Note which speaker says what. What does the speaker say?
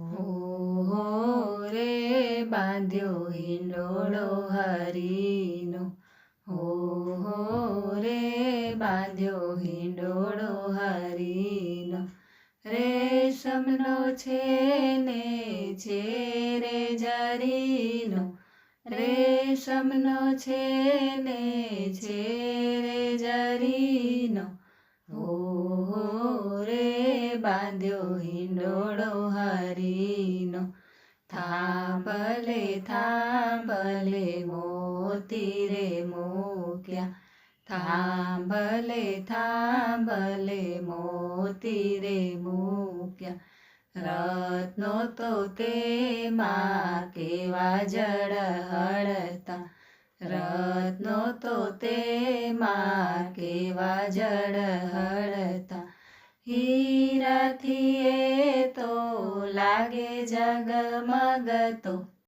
Speaker 1: હો રે બાંધ્યો હિંડોળો હરીનો, હો રે બાંધ્યો હિંડોળો હરીનો, રેશમનો છે ને છે રે જરીનો, રેશમનો છે ને છે રે જરીનો, હો રે બાંધ્યો હિંડોળો હરીનો, થાંભલે થાંભલે મોતી રે મૂક્યા, થાંભલે થાંભલે મોતી રે મૂક્યા, રત્નો તો તેમાં કેવા ઝળહળતા, રત્નો તો તેમાં કેવા ઝળહળતા, હીરાથી એ તો લાગે ઝગમગતો,